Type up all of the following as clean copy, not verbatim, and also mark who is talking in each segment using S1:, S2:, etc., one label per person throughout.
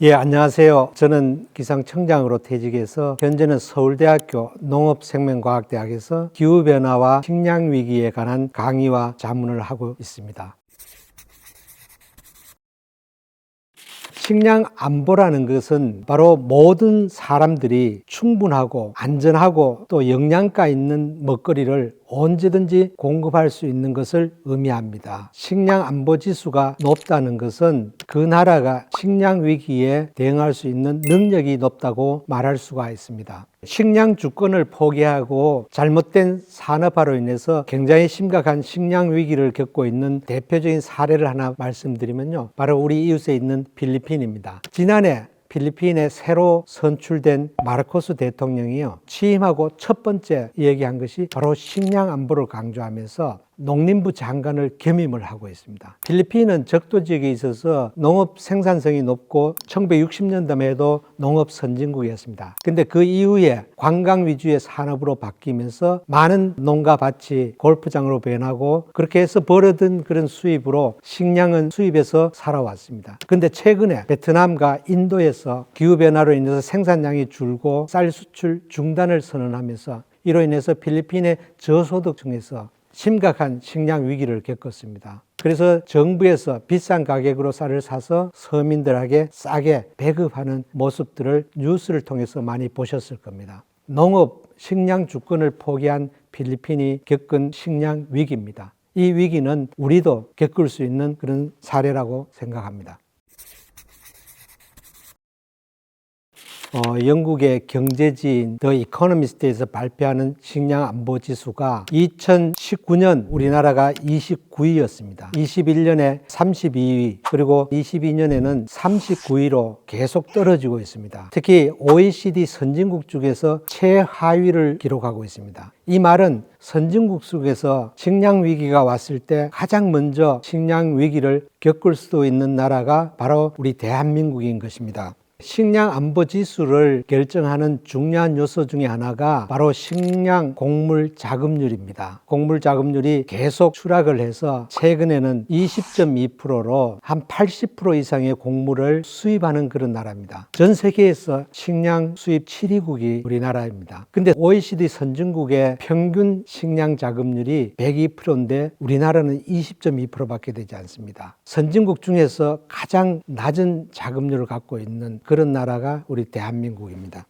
S1: 예, 안녕하세요. 저는 기상청장으로 퇴직해서 현재는 서울대학교 농업생명과학대학에서 기후변화와 식량위기에 관한 강의와 자문을 하고 있습니다. 식량 안보라는 것은 바로 모든 사람들이 충분하고 안전하고 또 영양가 있는 먹거리를 언제든지 공급할 수 있는 것을 의미합니다. 식량 안보 지수가 높다는 것은 그 나라가 식량 위기에 대응할 수 있는 능력이 높다고 말할 수가 있습니다. 식량 주권을 포기하고 잘못된 산업화로 인해서 굉장히 심각한 식량 위기를 겪고 있는 대표적인 사례를 하나 말씀드리면요. 바로 우리 이웃에 있는 필리핀입니다. 지난해 필리핀에 새로 선출된 마르코스 대통령이요, 취임하고 첫 번째 얘기한 것이 바로 식량 안보를 강조하면서 농림부 장관을 겸임을 하고 있습니다. 필리핀은 적도 지역에 있어서 농업 생산성이 높고 1960년대만 해도 농업 선진국이었습니다. 근데 그 이후에 관광 위주의 산업으로 바뀌면서 많은 농가 밭이 골프장으로 변하고 그렇게 해서 벌어든 그런 수입으로 식량은 수입해서 살아왔습니다. 근데 최근에 베트남과 인도에서 기후변화로 인해서 생산량이 줄고 쌀 수출 중단을 선언하면서 이로 인해서 필리핀의 저소득층에서 심각한 식량 위기를 겪었습니다. 그래서 정부에서 비싼 가격으로 쌀을 사서 서민들에게 싸게 배급하는 모습들을 뉴스를 통해서 많이 보셨을 겁니다. 농업, 식량 주권을 포기한 필리핀이 겪은 식량 위기입니다. 이 위기는 우리도 겪을 수 있는 그런 사례라고 생각합니다. 영국의 경제지인 더 이코노미스트에서 발표하는 식량 안보 지수가 2019년 우리나라가 29위였습니다. 21년에 32위, 그리고 22년에는 39위로 계속 떨어지고 있습니다. 특히 OECD 선진국 중에서 최하위를 기록하고 있습니다. 이 말은 선진국 속에서 식량 위기가 왔을 때 가장 먼저 식량 위기를 겪을 수도 있는 나라가 바로 우리 대한민국인 것입니다. 식량 안보 지수를 결정하는 중요한 요소 중에 하나가 바로 식량 곡물 자급률입니다. 곡물 자급률이 계속 추락을 해서 최근에는 20.2%로 한 80% 이상의 곡물을 수입하는 그런 나라입니다. 전 세계에서 식량 수입 7위국이 우리나라입니다. 근데 OECD 선진국의 평균 식량 자급률이 102%인데 우리나라는 20.2%밖에 되지 않습니다. 선진국 중에서 가장 낮은 자급률을 갖고 있는 그런 나라가 우리 대한민국입니다.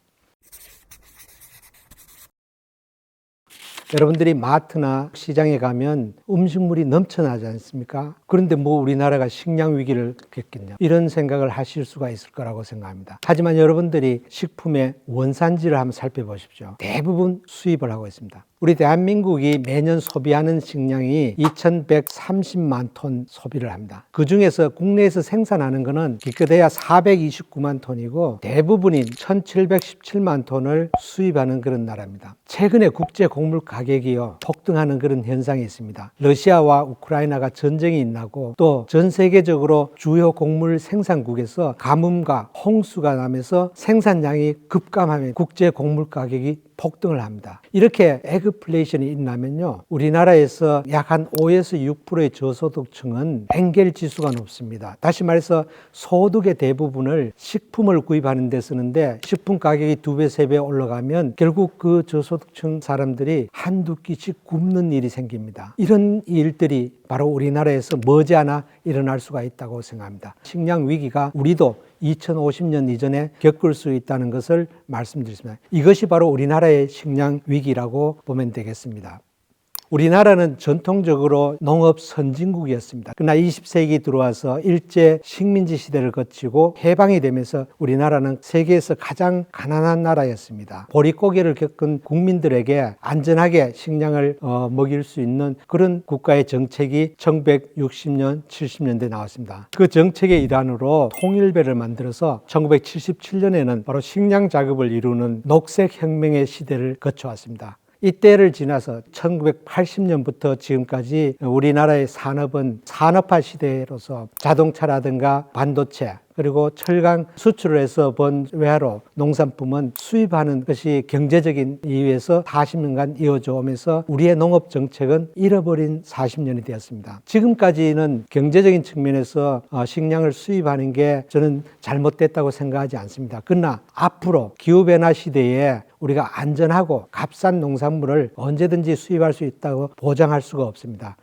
S1: 여러분들이 마트나 시장에 가면 음식물이 넘쳐나지 않습니까? 그런데 뭐 우리나라가 식량 위기를 겪겠냐, 이런 생각을 하실 수가 있을 거라고 생각합니다. 하지만 여러분들이 식품의 원산지를 한번 살펴보십시오. 대부분 수입을 하고 있습니다. 우리 대한민국이 매년 소비하는 식량이 2130만 톤 소비를 합니다. 그 중에서 국내에서 생산하는 것은 기껏해야 429만 톤이고 대부분인 1717만 톤을 수입하는 그런 나라입니다. 최근에 국제 곡물 가격이요, 폭등하는 그런 현상이 있습니다. 러시아와 우크라이나가 전쟁이 나고 또 전 세계적으로 주요 곡물 생산국에서 가뭄과 홍수가 나면서 생산량이 급감하면 국제 곡물 가격이 폭등을 합니다. 이렇게 에그플레이션이 일어나면요, 우리나라에서 약 한 5에서 6%의 저소득층은 엔겔 지수가 높습니다. 다시 말해서 소득의 대부분을 식품을 구입하는 데 쓰는데 식품 가격이 2배, 3배 올라가면 결국 그 저소득층 사람들이 한두 끼씩 굶는 일이 생깁니다. 이런 일들이 바로 우리나라에서 머지않아 일어날 수가 있다고 생각합니다. 식량 위기가 우리도 2050년 이전에 겪을 수 있다는 것을 말씀드렸습니다. 이것이 바로 우리나라의 식량 위기라고 보면 되겠습니다. 우리나라는 전통적으로 농업 선진국이었습니다. 그러나 20세기 들어와서 일제 식민지 시대를 거치고 해방이 되면서 우리나라는 세계에서 가장 가난한 나라였습니다. 보릿고개를 겪은 국민들에게 안전하게 식량을 먹일 수 있는 그런 국가의 정책이 1960년, 70년대에 나왔습니다. 그 정책의 일환으로 통일배를 만들어서 1977년에는 바로 식량 자급을 이루는 녹색혁명의 시대를 거쳐왔습니다. 이때를 지나서 1980년부터 지금까지 우리나라의 산업은 산업화 시대로서 자동차라든가 반도체, 그리고 철강 수출을 해서 번 외화로 농산품은 수입하는 것이 경제적인 이유에서 40년간 이어져 오면서 우리의 농업 정책은 잃어버린 40년이 되었습니다. 지금까지는 경제적인 측면에서 식량을 수입하는 게 저는 잘못됐다고 생각하지 않습니다. 그러나 앞으로 기후변화 시대에 우리가 안전하고 값싼 농산물을 언제든지 수입할 수 있다고 보장할 수가 없습니다.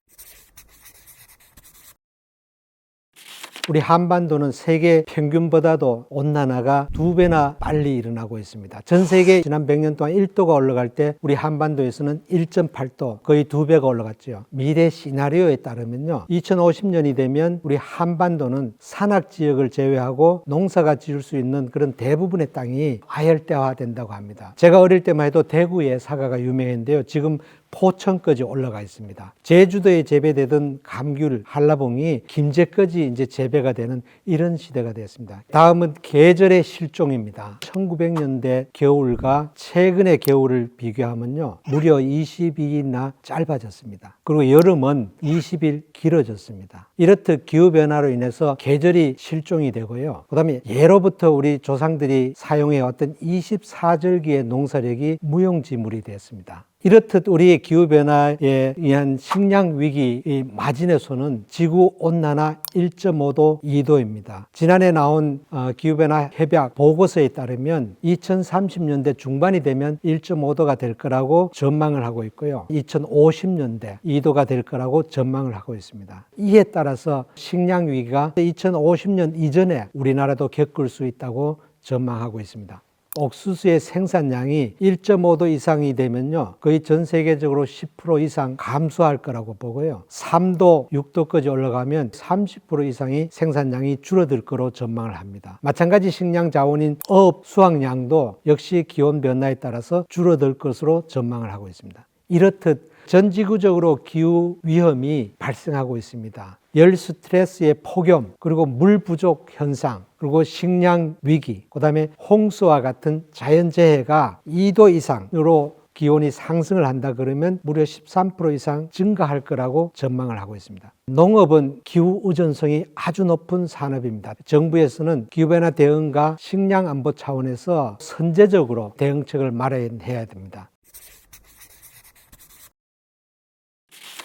S1: 우리 한반도는 세계 평균보다도 온난화가 2배나 빨리 일어나고 있습니다. 전 세계 지난 100년 동안 1도가 올라갈 때 우리 한반도에서는 1.8도, 거의 2배가 올라갔죠. 미래 시나리오에 따르면요, 2050년이 되면 우리 한반도는 산악지역을 제외하고 농사가 지을 수 있는 그런 대부분의 땅이 아열대화된다고 합니다. 제가 어릴 때만 해도 대구의 사과가 유명했는데요, 지금 포천까지 올라가 있습니다. 제주도에 재배되던 감귤, 한라봉이 김제까지 이제 재배가 되는 이런 시대가 되었습니다. 다음은 계절의 실종입니다. 1900년대 겨울과 최근의 겨울을 비교하면요, 무려 22일이나 짧아졌습니다. 그리고 여름은 20일 길어졌습니다. 이렇듯 기후변화로 인해서 계절이 실종이 되고요. 그 다음에 예로부터 우리 조상들이 사용해왔던 24절기의 농사력이 무용지물이 되었습니다. 이렇듯 우리 기후변화에 의한 식량 위기의 마지노선은 지구온난화 1.5도, 2도입니다. 지난해 나온 기후변화 협약 보고서에 따르면 2030년대 중반이 되면 1.5도가 될 거라고 전망을 하고 있고요. 2050년대 2도가 될 거라고 전망을 하고 있습니다. 이에 따라서 식량 위기가 2050년 이전에 우리나라도 겪을 수 있다고 전망하고 있습니다. 옥수수의 생산량이 1.5도 이상이 되면요, 거의 전 세계적으로 10% 이상 감소할 거라고 보고요. 3도, 6도까지 올라가면 30% 이상이 생산량이 줄어들 거로 전망을 합니다. 마찬가지 식량 자원인 어업 수확량도 역시 기온 변화에 따라서 줄어들 것으로 전망을 하고 있습니다. 이렇듯 전 지구적으로 기후 위험이 발생하고 있습니다. 열 스트레스의 폭염, 그리고 물 부족 현상, 그리고 식량 위기, 그 다음에 홍수와 같은 자연재해가 2도 이상으로 기온이 상승을 한다 그러면 무려 13% 이상 증가할 거라고 전망을 하고 있습니다. 농업은 기후 의존성이 아주 높은 산업입니다. 정부에서는 기후변화 대응과 식량 안보 차원에서 선제적으로 대응책을 마련해야 됩니다.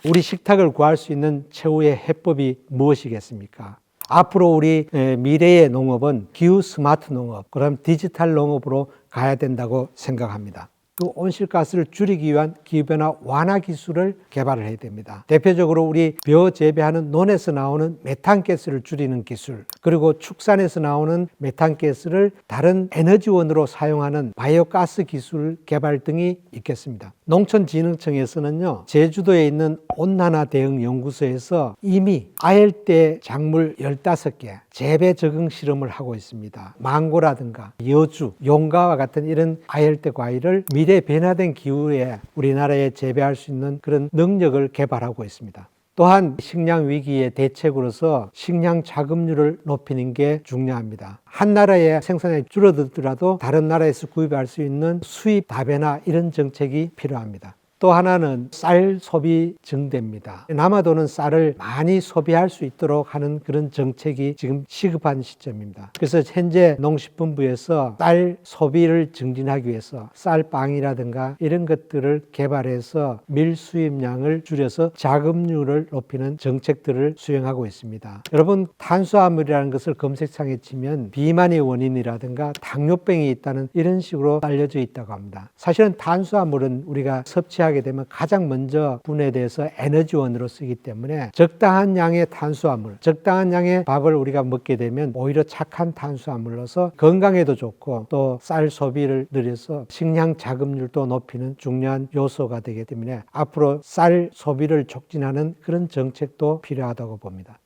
S1: 우리 식탁을 구할 수 있는 최후의 해법이 무엇이겠습니까? 앞으로 우리 미래의 농업은 기후 스마트 농업, 그럼 디지털 농업으로 가야 된다고 생각합니다. 그 온실가스를 줄이기 위한 기후변화 완화 기술을 개발을 해야 됩니다. 대표적으로 우리 벼 재배하는 논에서 나오는 메탄가스를 줄이는 기술, 그리고 축산에서 나오는 메탄가스를 다른 에너지원으로 사용하는 바이오가스 기술 개발 등이 있겠습니다. 농촌진흥청에서는요, 제주도에 있는 온난화 대응 연구소에서 이미 아열대 작물 15개 재배 적응 실험을 하고 있습니다. 망고라든가 여주, 용과와 같은 이런 아열대 과일을 미래 변화된 기후에 우리나라에 재배할 수 있는 그런 능력을 개발하고 있습니다. 또한 식량 위기의 대책으로서 식량 자급률을 높이는 게 중요합니다. 한 나라의 생산량이 줄어들더라도 다른 나라에서 구입할 수 있는 수입 다변화, 이런 정책이 필요합니다. 또 하나는 쌀 소비 증대입니다. 남아도는 쌀을 많이 소비할 수 있도록 하는 그런 정책이 지금 시급한 시점입니다. 그래서 현재 농식품부에서 쌀 소비를 증진하기 위해서 쌀빵이라든가 이런 것들을 개발해서 밀 수입량을 줄여서 자급률을 높이는 정책들을 수행하고 있습니다. 여러분, 탄수화물이라는 것을 검색창에 치면 비만의 원인이라든가 당뇨병이 있다는 이런 식으로 알려져 있다고 합니다. 사실은 탄수화물은 우리가 섭취하게 되면 가장 먼저 분해돼서 에너지원으로 쓰기 때문에 적당한 양의 탄수화물, 적당한 양의 밥을 우리가 먹게 되면 오히려 착한 탄수화물로서 건강에도 좋고 또 쌀 소비를 늘려서 식량 자급률도 높이는 중요한 요소가 되기 때문에 앞으로 쌀 소비를 촉진하는 그런 정책도 필요하다고 봅니다.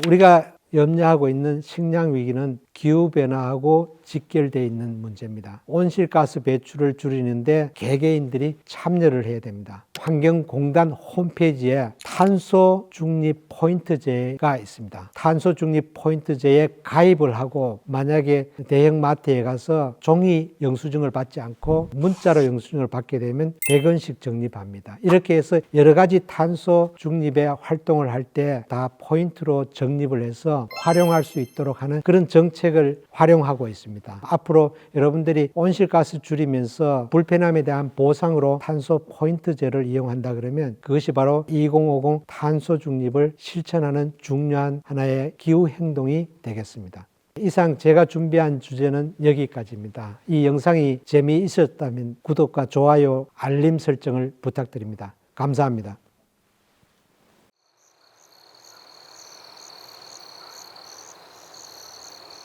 S1: 우리가 염려하고 있는 식량 위기는 기후변화하고 직결되어 있는 문제입니다. 온실가스 배출을 줄이는데 개개인들이 참여를 해야 됩니다. 환경공단 홈페이지에 탄소 중립 포인트제가 있습니다. 탄소 중립 포인트제에 가입을 하고 만약에 대형마트에 가서 종이 영수증을 받지 않고 문자로 영수증을 받게 되면 100원씩 적립합니다. 이렇게 해서 여러 가지 탄소 중립의 활동을 할 때 다 포인트로 적립을 해서 활용할 수 있도록 하는 그런 정책을 활용하고 있습니다. 앞으로 여러분들이 온실가스 줄이면서 불편함에 대한 보상으로 탄소 포인트제를 이용한다 그러면 그것이 바로 2050 탄소 중립을 실천하는 중요한 하나의 기후 행동이 되겠습니다. 이상 제가 준비한 주제는 여기까지입니다. 이 영상이 재미있었다면 구독과 좋아요, 알림 설정을 부탁드립니다. 감사합니다.